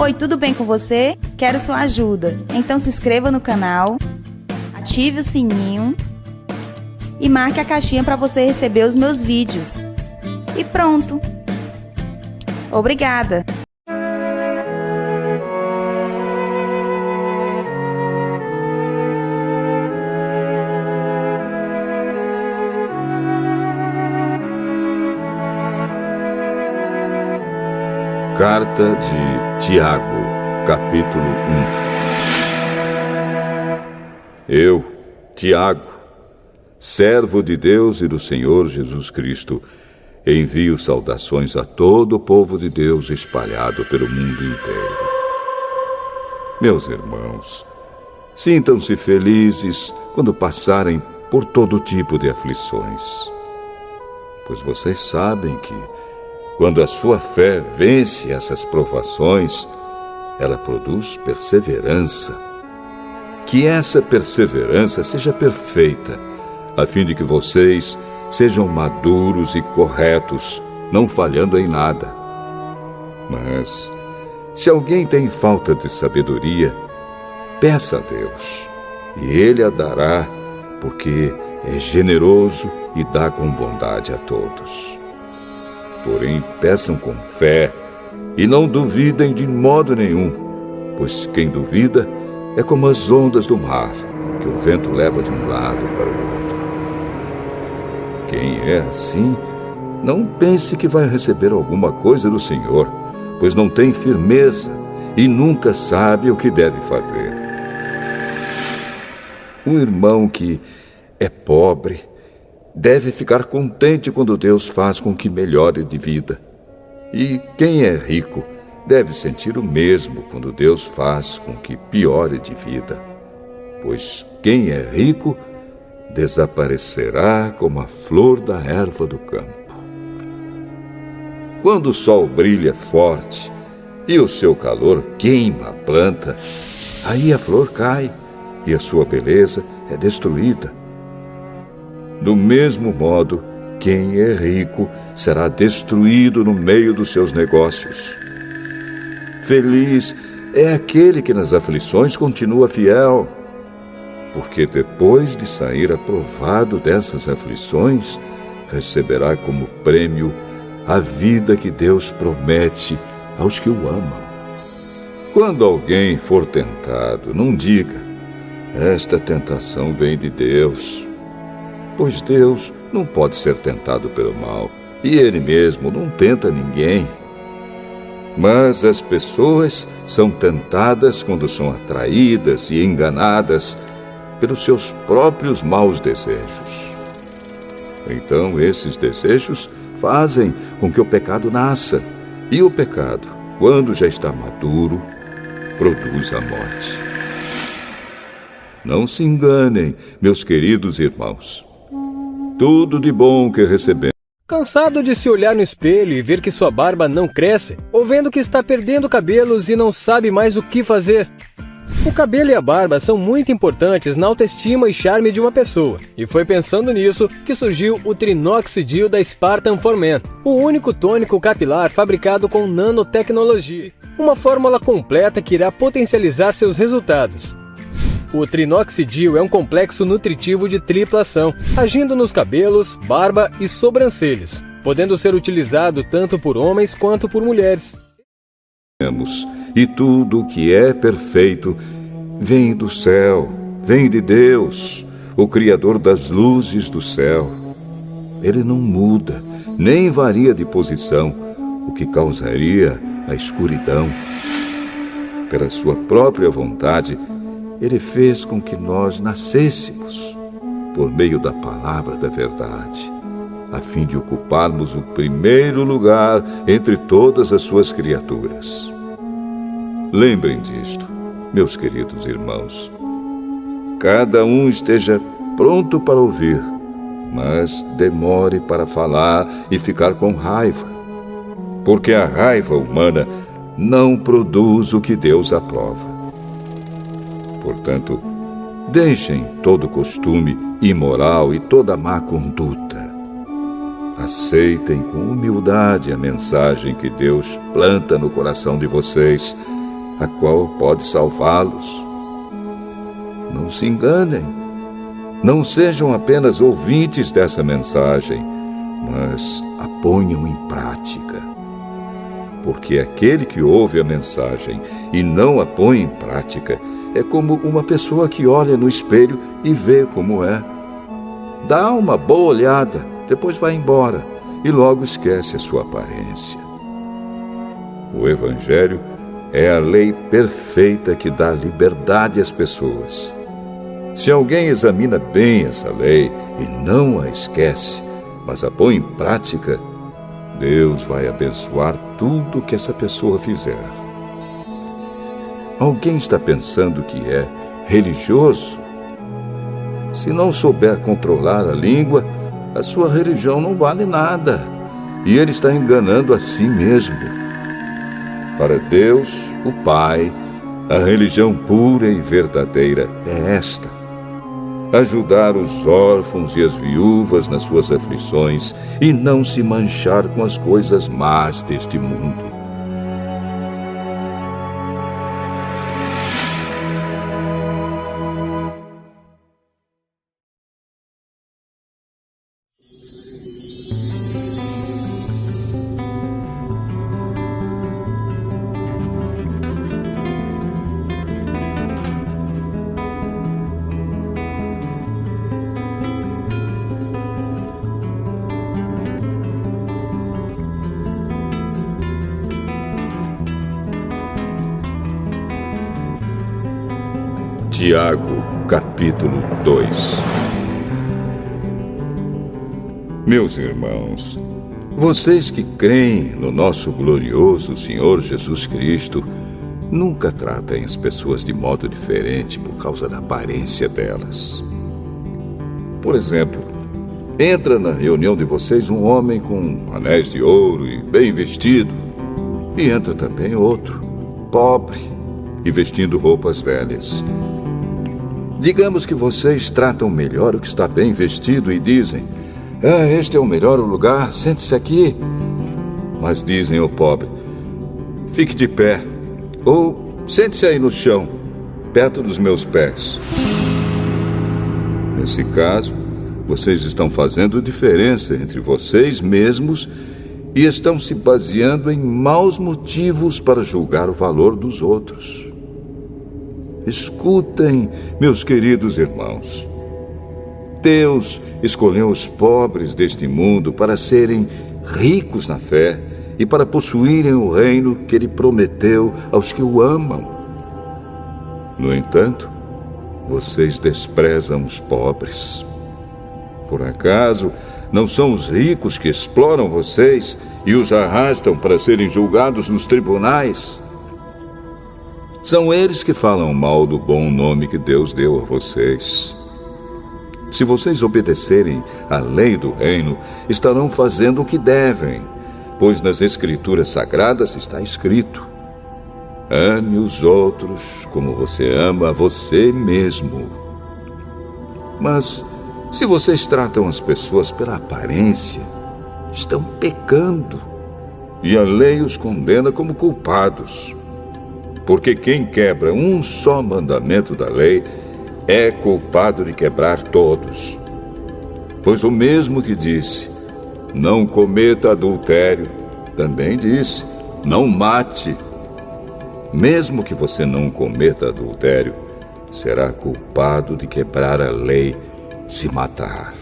Oi, tudo bem com você? Quero sua ajuda. Então se inscreva no canal, ative o sininho e marque a caixinha para você receber os meus vídeos. E pronto! Obrigada! Carta de Tiago, capítulo 1. Eu, Tiago, servo de Deus e do Senhor Jesus Cristo, envio saudações a todo o povo de Deus espalhado pelo mundo inteiro. Meus irmãos, sintam-se felizes quando passarem por todo tipo de aflições, pois vocês sabem que, quando a sua fé vence essas provações, ela produz perseverança. Que essa perseverança seja perfeita, a fim de que vocês sejam maduros e corretos, não falhando em nada. Mas, se alguém tem falta de sabedoria, peça a Deus, e Ele a dará, porque é generoso e dá com bondade a todos. Porém, peçam com fé e não duvidem de modo nenhum, pois quem duvida é como as ondas do mar, que o vento leva de um lado para o outro. Quem é assim, não pense que vai receber alguma coisa do Senhor, pois não tem firmeza e nunca sabe o que deve fazer. Um irmão que é pobre deve ficar contente quando Deus faz com que melhore de vida. E quem é rico deve sentir o mesmo quando Deus faz com que piore de vida. Pois quem é rico desaparecerá como a flor da erva do campo. Quando o sol brilha forte e o seu calor queima a planta, aí a flor cai e a sua beleza é destruída. Do mesmo modo, quem é rico será destruído no meio dos seus negócios. Feliz é aquele que nas aflições continua fiel, porque depois de sair aprovado dessas aflições, receberá como prêmio a vida que Deus promete aos que o amam. Quando alguém for tentado, não diga: esta tentação vem de Deus. Pois Deus não pode ser tentado pelo mal, e Ele mesmo não tenta ninguém. Mas as pessoas são tentadas quando são atraídas e enganadas pelos seus próprios maus desejos. Então esses desejos fazem com que o pecado nasça, e o pecado, quando já está maduro, produz a morte. Não se enganem, meus queridos irmãos. Tudo de bom que recebemos. Cansado de se olhar no espelho e ver que sua barba não cresce, ou vendo que está perdendo cabelos e não sabe mais o que fazer? O cabelo e a barba são muito importantes na autoestima e charme de uma pessoa, e foi pensando nisso que surgiu o Trinoxidil da Spartan for Men, o único tônico capilar fabricado com nanotecnologia, uma fórmula completa que irá potencializar seus resultados. O Trinoxidil é um complexo nutritivo de tripla ação, agindo nos cabelos, barba e sobrancelhas, podendo ser utilizado tanto por homens quanto por mulheres. E tudo o que é perfeito vem do céu, vem de Deus, o Criador das luzes do céu. Ele não muda, nem varia de posição, o que causaria a escuridão. Pela sua própria vontade, Ele fez com que nós nascêssemos por meio da palavra da verdade, a fim de ocuparmos o primeiro lugar entre todas as suas criaturas. Lembrem disto, meus queridos irmãos. Cada um esteja pronto para ouvir, mas demore para falar e ficar com raiva, porque a raiva humana não produz o que Deus aprova. Portanto, deixem todo costume imoral e toda má conduta. Aceitem com humildade a mensagem que Deus planta no coração de vocês a qual pode salvá-los. Não se enganem. Não sejam apenas ouvintes dessa mensagem, mas a ponham em prática. Porque aquele que ouve a mensagem e não a põe em prática é como uma pessoa que olha no espelho e vê como é. Dá uma boa olhada, depois vai embora e logo esquece a sua aparência. O Evangelho é a lei perfeita que dá liberdade às pessoas. Se alguém examina bem essa lei e não a esquece, mas a põe em prática, Deus vai abençoar tudo que essa pessoa fizer. Alguém está pensando que é religioso? Se não souber controlar a língua, a sua religião não vale nada. E ele está enganando a si mesmo. Para Deus, o Pai, a religião pura e verdadeira é esta: ajudar os órfãos e as viúvas nas suas aflições e não se manchar com as coisas más deste mundo. Tiago, capítulo 2. Meus irmãos, vocês que creem no nosso glorioso Senhor Jesus Cristo, nunca tratem as pessoas de modo diferente por causa da aparência delas. Por exemplo, entra na reunião de vocês um homem com anéis de ouro e bem vestido, e entra também outro, pobre e vestindo roupas velhas. Digamos que vocês tratam melhor o que está bem vestido e dizem: este é o melhor lugar, sente-se aqui. Mas dizem ao pobre: fique de pé, ou sente-se aí no chão, perto dos meus pés. Nesse caso, vocês estão fazendo diferença entre vocês mesmos e estão se baseando em maus motivos para julgar o valor dos outros. Escutem, meus queridos irmãos. Deus escolheu os pobres deste mundo para serem ricos na fé e para possuírem o reino que Ele prometeu aos que o amam. No entanto, vocês desprezam os pobres. Por acaso, não são os ricos que exploram vocês e os arrastam para serem julgados nos tribunais? São eles que falam mal do bom nome que Deus deu a vocês. Se vocês obedecerem à lei do reino, estarão fazendo o que devem, pois nas Escrituras Sagradas está escrito: ame os outros como você ama a você mesmo. Mas, se vocês tratam as pessoas pela aparência, estão pecando, e a lei os condena como culpados. Porque quem quebra um só mandamento da lei é culpado de quebrar todos. Pois o mesmo que disse: não cometa adultério, também disse: não mate. Mesmo que você não cometa adultério, será culpado de quebrar a lei se matar.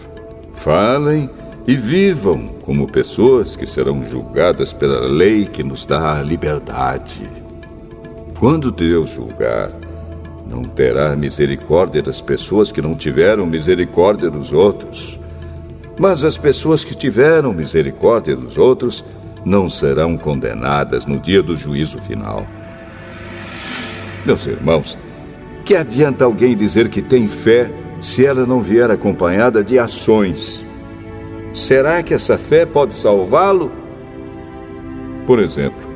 Falem e vivam como pessoas que serão julgadas pela lei que nos dá a liberdade. Quando Deus julgar, não terá misericórdia das pessoas que não tiveram misericórdia dos outros. Mas as pessoas que tiveram misericórdia dos outros não serão condenadas no dia do juízo final. Meus irmãos, que adianta alguém dizer que tem fé se ela não vier acompanhada de ações? Será que essa fé pode salvá-lo? Por exemplo,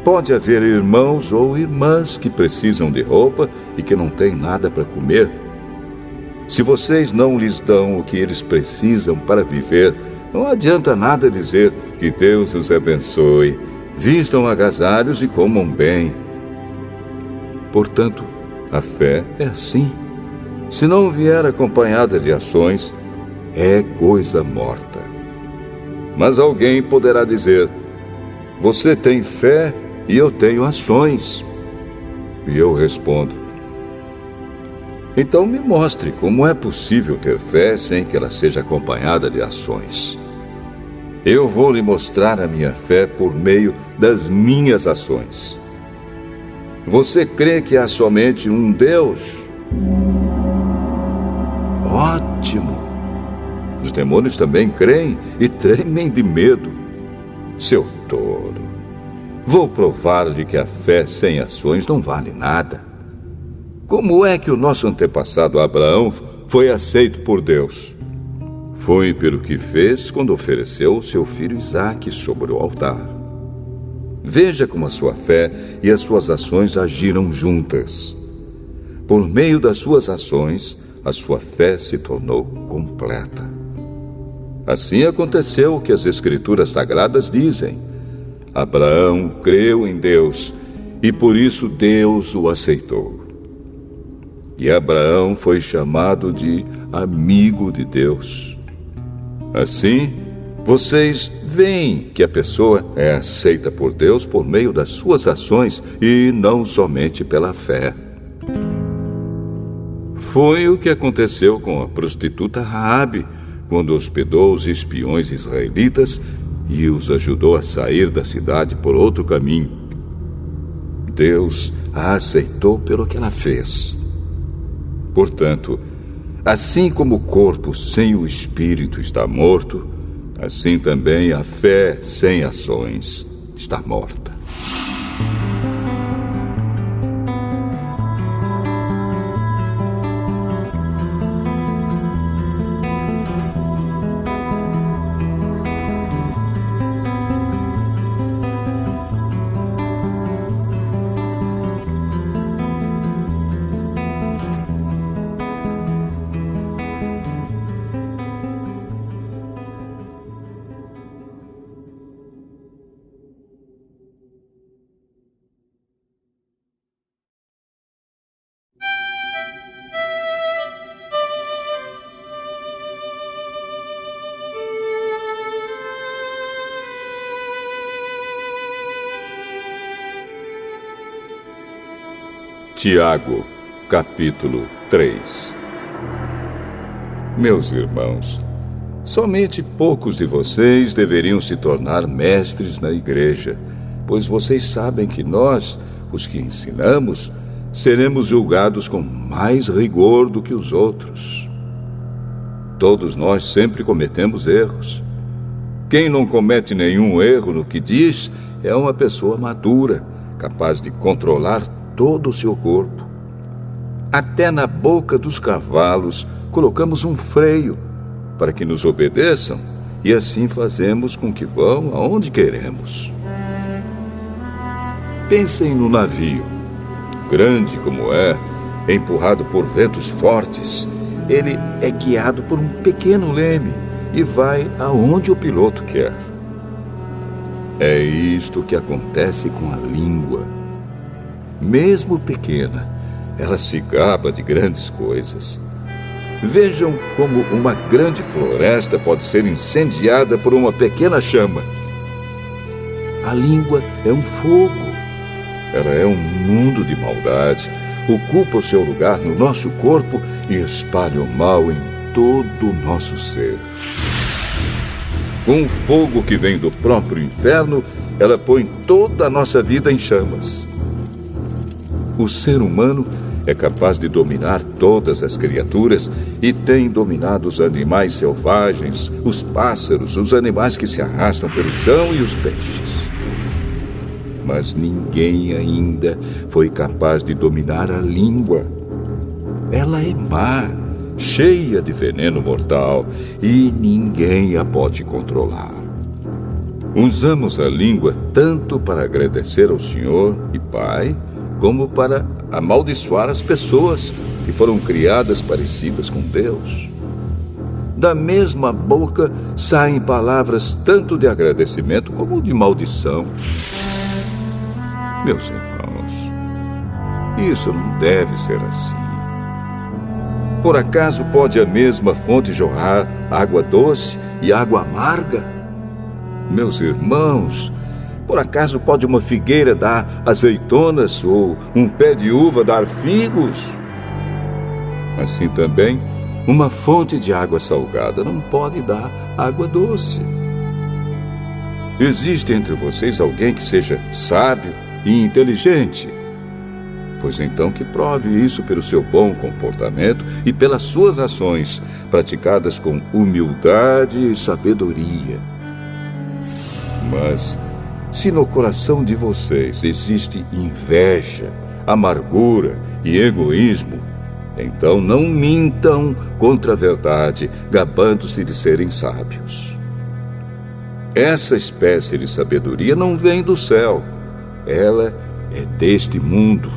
pode haver irmãos ou irmãs que precisam de roupa e que não têm nada para comer. Se vocês não lhes dão o que eles precisam para viver, não adianta nada dizer que Deus os abençoe, vistam agasalhos e comam bem. Portanto, a fé é assim. Se não vier acompanhada de ações, é coisa morta. Mas alguém poderá dizer: você tem fé e eu tenho ações. E eu respondo: então me mostre como é possível ter fé sem que ela seja acompanhada de ações. Eu vou lhe mostrar a minha fé por meio das minhas ações. Você crê que há somente um Deus? Ótimo! Os demônios também creem e tremem de medo. Seu tolo! Vou provar-lhe que a fé sem ações não vale nada. Como é que o nosso antepassado Abraão foi aceito por Deus? Foi pelo que fez quando ofereceu seu filho Isaque sobre o altar. Veja como a sua fé e as suas ações agiram juntas. Por meio das suas ações, a sua fé se tornou completa. Assim aconteceu o que as Escrituras Sagradas dizem. Abraão creu em Deus e por isso Deus o aceitou. E Abraão foi chamado de amigo de Deus. Assim, vocês veem que a pessoa é aceita por Deus por meio das suas ações e não somente pela fé. Foi o que aconteceu com a prostituta Raabe, quando hospedou os espiões israelitas e os ajudou a sair da cidade por outro caminho. Deus a aceitou pelo que ela fez. Portanto, assim como o corpo sem o espírito está morto, assim também a fé sem ações está morta. Tiago, capítulo 3. Meus irmãos, somente poucos de vocês deveriam se tornar mestres na igreja, pois vocês sabem que nós, os que ensinamos, seremos julgados com mais rigor do que os outros. Todos nós sempre cometemos erros. Quem não comete nenhum erro no que diz é uma pessoa madura, capaz de controlar todo o seu corpo. Até na boca dos cavalos colocamos um freio para que nos obedeçam e assim fazemos com que vão aonde queremos. Pensem no navio. Grande como é, empurrado por ventos fortes, ele é guiado por um pequeno leme e vai aonde o piloto quer. É isto que acontece com a língua. Mesmo pequena, ela se gaba de grandes coisas. Vejam como uma grande floresta pode ser incendiada por uma pequena chama. A língua é um fogo. Ela é um mundo de maldade, ocupa o seu lugar no nosso corpo e espalha o mal em todo o nosso ser. Com o fogo que vem do próprio inferno, ela põe toda a nossa vida em chamas. O ser humano é capaz de dominar todas as criaturas e tem dominado os animais selvagens, os pássaros, os animais que se arrastam pelo chão e os peixes. Mas ninguém ainda foi capaz de dominar a língua. Ela é má, cheia de veneno mortal e ninguém a pode controlar. Usamos a língua tanto para agradecer ao Senhor e Pai, como para amaldiçoar as pessoas que foram criadas parecidas com Deus. Da mesma boca saem palavras tanto de agradecimento como de maldição. Meus irmãos, Isso não deve ser assim. Por acaso pode a mesma fonte jorrar água doce e água amarga? Meus irmãos, por acaso pode uma figueira dar azeitonas ou um pé de uva dar figos? Assim também, uma fonte de água salgada não pode dar água doce. Existe entre vocês alguém que seja sábio e inteligente? Pois então que prove isso pelo seu bom comportamento e pelas suas ações, praticadas com humildade e sabedoria. Mas, se no coração de vocês existe inveja, amargura e egoísmo, então não mintam contra a verdade, gabando-se de serem sábios. Essa espécie de sabedoria não vem do céu. Ela é deste mundo,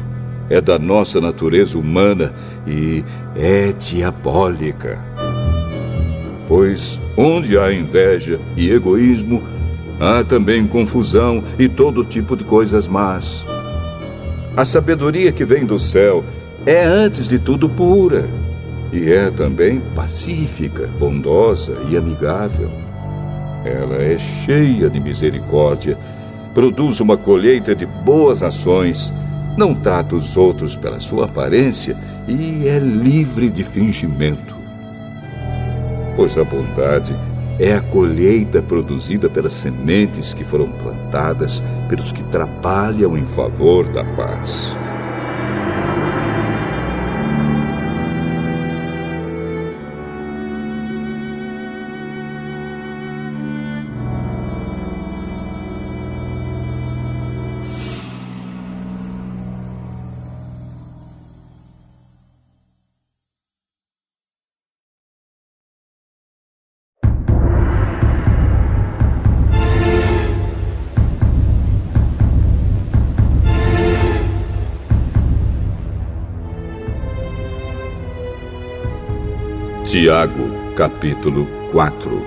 é da nossa natureza humana e é diabólica. Pois onde há inveja e egoísmo, há também confusão e todo tipo de coisas más. A sabedoria que vem do céu é antes de tudo pura e é também pacífica, bondosa e amigável. Ela é cheia de misericórdia, produz uma colheita de boas ações, não trata os outros pela sua aparência e é livre de fingimento. Pois a bondade é a colheita produzida pelas sementes que foram plantadas pelos que trabalham em favor da paz. Tiago, capítulo 4.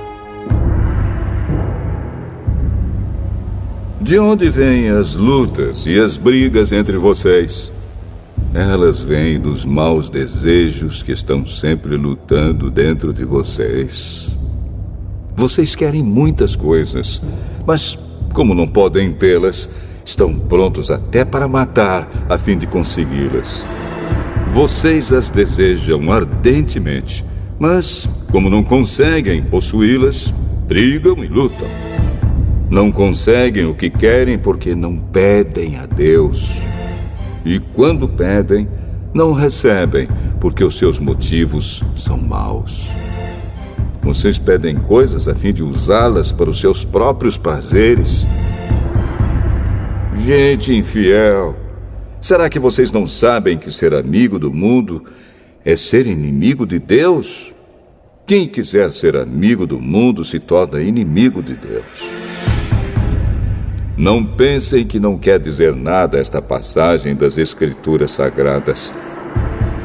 De onde vêm as lutas e as brigas entre vocês? Elas vêm dos maus desejos que estão sempre lutando dentro de vocês. Vocês querem muitas coisas, mas como não podem tê-las, estão prontos até para matar a fim de consegui-las. Vocês as desejam ardentemente, mas, como não conseguem possuí-las, brigam e lutam. Não conseguem o que querem porque não pedem a Deus. E quando pedem, não recebem porque os seus motivos são maus. Vocês pedem coisas a fim de usá-las para os seus próprios prazeres. Gente infiel, será que vocês não sabem que ser amigo do mundo é ser inimigo de Deus? Quem quiser ser amigo do mundo se torna inimigo de Deus. Não pensem que não quer dizer nada esta passagem das Escrituras Sagradas.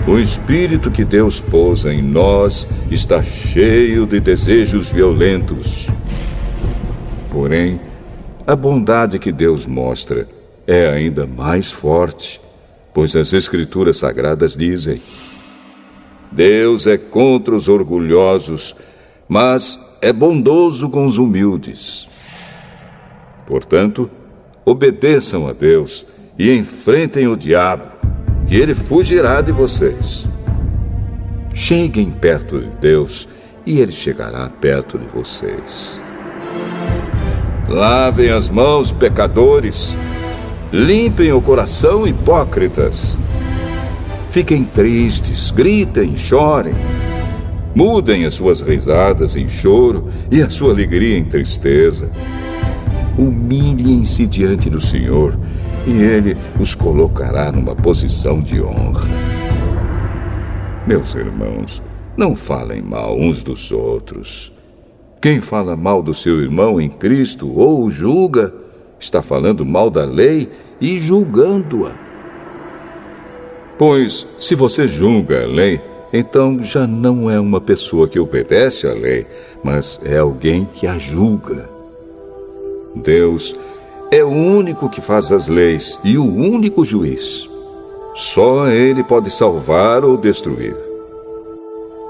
O Espírito que Deus pôs em nós está cheio de desejos violentos. Porém, a bondade que Deus mostra é ainda mais forte, pois as Escrituras Sagradas dizem: Deus é contra os orgulhosos, mas é bondoso com os humildes. Portanto, obedeçam a Deus e enfrentem o diabo, que ele fugirá de vocês. Cheguem perto de Deus e ele chegará perto de vocês. Lavem as mãos, pecadores. Limpem o coração, hipócritas. Fiquem tristes, gritem, chorem. Mudem as suas risadas em choro e a sua alegria em tristeza. Humilhem-se diante do Senhor e Ele os colocará numa posição de honra. Meus irmãos, não falem mal uns dos outros. Quem fala mal do seu irmão em Cristo ou o julga, está falando mal da lei e julgando-a. Pois, se você julga a lei, então já não é uma pessoa que obedece à lei, mas é alguém que a julga. Deus é o único que faz as leis e o único juiz. Só Ele pode salvar ou destruir.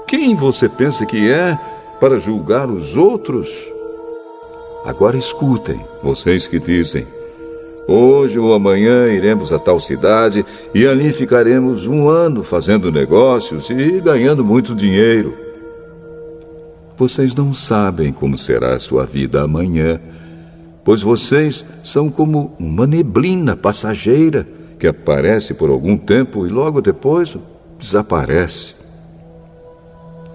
Quem você pensa que é para julgar os outros? Agora escutem, vocês que dizem: hoje ou amanhã iremos a tal cidade e ali ficaremos 1 ano fazendo negócios e ganhando muito dinheiro. Vocês não sabem como será a sua vida amanhã, pois vocês são como uma neblina passageira que aparece por algum tempo e logo depois desaparece.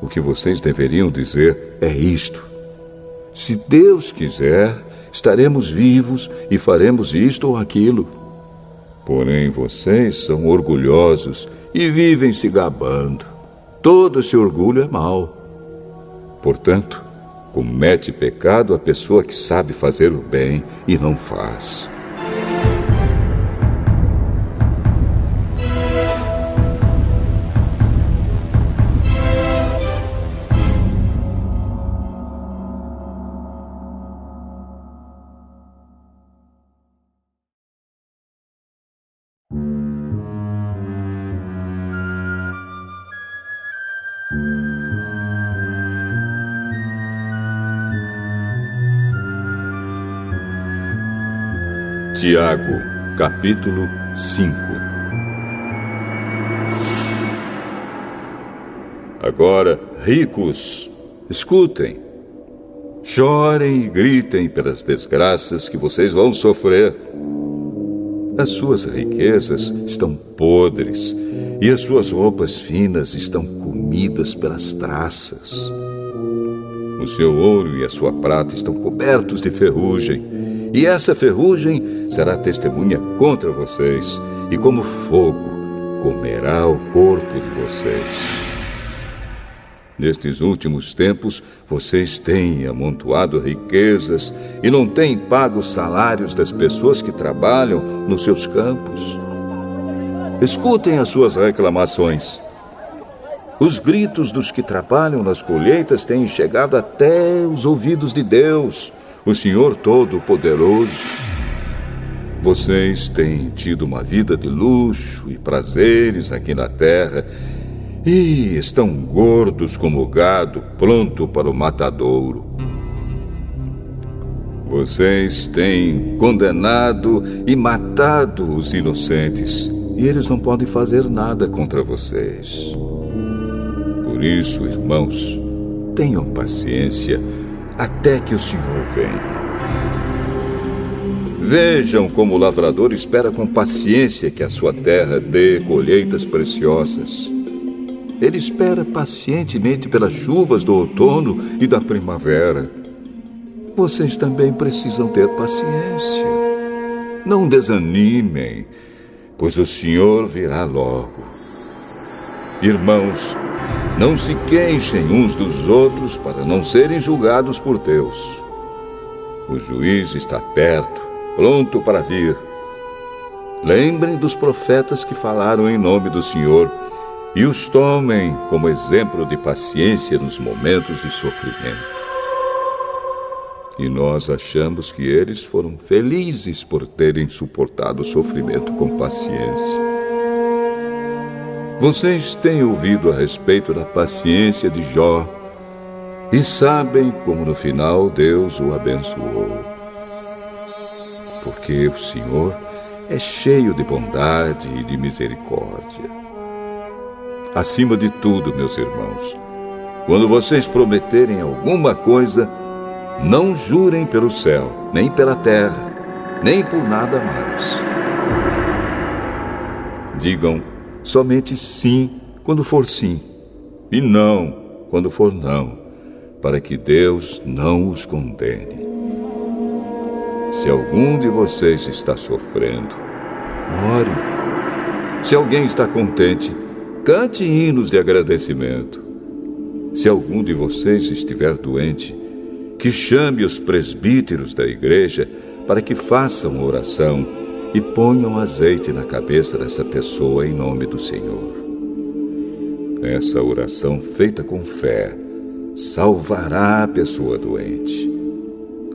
O que vocês deveriam dizer é isto: se Deus quiser, estaremos vivos e faremos isto ou aquilo. Porém, vocês são orgulhosos e vivem se gabando. Todo esse orgulho é mau. Portanto, comete pecado a pessoa que sabe fazer o bem e não faz. Tiago, capítulo 5. Agora, ricos, escutem. Chorem e gritem pelas desgraças que vocês vão sofrer. As suas riquezas estão podres e as suas roupas finas estão comidas pelas traças. O seu ouro e a sua prata estão cobertos de ferrugem. E essa ferrugem será testemunha contra vocês, e como fogo comerá o corpo de vocês. Nestes últimos tempos, vocês têm amontoado riquezas e não têm pago os salários das pessoas que trabalham nos seus campos. Escutem as suas reclamações. Os gritos dos que trabalham nas colheitas têm chegado até os ouvidos de Deus, o Senhor Todo-Poderoso. Vocês têm tido uma vida de luxo e prazeres aqui na terra e estão gordos como gado pronto para o matadouro. Vocês têm condenado e matado os inocentes e eles não podem fazer nada contra vocês. Por isso, irmãos, tenham paciência até que o Senhor venha. Vejam como o lavrador espera com paciência que a sua terra dê colheitas preciosas. Ele espera pacientemente pelas chuvas do outono e da primavera. Vocês também precisam ter paciência. Não desanimem, pois o Senhor virá logo. Irmãos, não se queixem uns dos outros para não serem julgados por Deus. O juiz está perto, pronto para vir. Lembrem dos profetas que falaram em nome do Senhor e os tomem como exemplo de paciência nos momentos de sofrimento. E nós achamos que eles foram felizes por terem suportado o sofrimento com paciência. Vocês têm ouvido a respeito da paciência de Jó e sabem como no final Deus o abençoou. Porque o Senhor é cheio de bondade e de misericórdia. Acima de tudo, meus irmãos, quando vocês prometerem alguma coisa, não jurem pelo céu, nem pela terra, nem por nada mais. Digam somente sim quando for sim, e não quando for não, para que Deus não os condene. Se algum de vocês está sofrendo, ore. Se alguém está contente, cante hinos de agradecimento. Se algum de vocês estiver doente, que chame os presbíteros da igreja para que façam oração e ponham azeite na cabeça dessa pessoa em nome do Senhor. Essa oração feita com fé salvará a pessoa doente.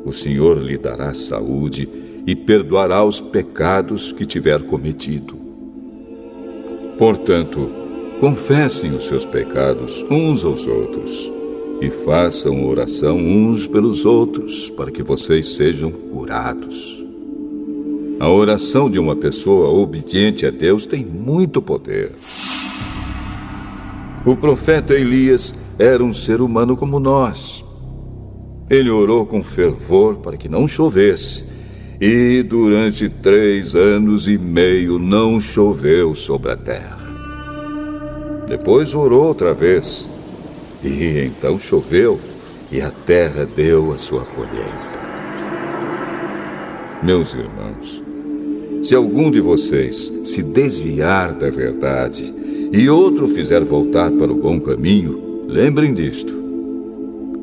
O Senhor lhe dará saúde e perdoará os pecados que tiver cometido. Portanto, confessem os seus pecados uns aos outros e façam oração uns pelos outros para que vocês sejam curados. A oração de uma pessoa obediente a Deus tem muito poder. O profeta Elias era um ser humano como nós. Ele orou com fervor para que não chovesse, e durante 3 anos e meio não choveu sobre a terra. Depois orou outra vez, e então choveu, e a terra deu a sua colheita. Meus irmãos, se algum de vocês se desviar da verdade e outro fizer voltar para o bom caminho, lembrem disto.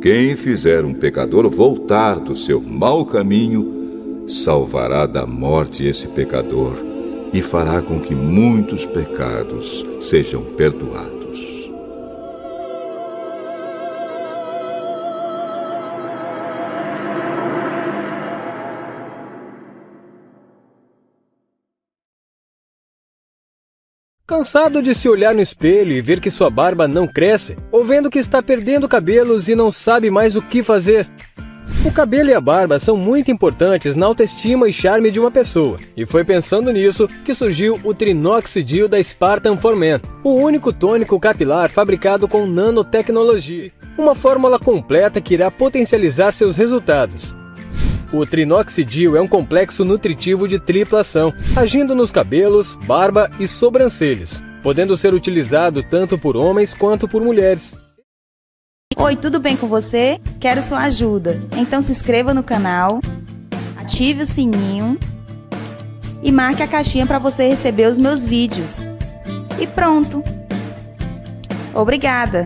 Quem fizer um pecador voltar do seu mau caminho, salvará da morte esse pecador e fará com que muitos pecados sejam perdoados. Cansado de se olhar no espelho e ver que sua barba não cresce, ou vendo que está perdendo cabelos e não sabe mais o que fazer? O cabelo e a barba são muito importantes na autoestima e charme de uma pessoa, e foi pensando nisso que surgiu o Trinoxidil da Spartan for Men, o único tônico capilar fabricado com nanotecnologia, uma fórmula completa que irá potencializar seus resultados. O Trinoxidil é um complexo nutritivo de tripla ação, agindo nos cabelos, barba e sobrancelhas, podendo ser utilizado tanto por homens quanto por mulheres. Oi, tudo bem com você? Quero sua ajuda. Então se inscreva no canal, ative o sininho e marque a caixinha para você receber os meus vídeos. E pronto! Obrigada!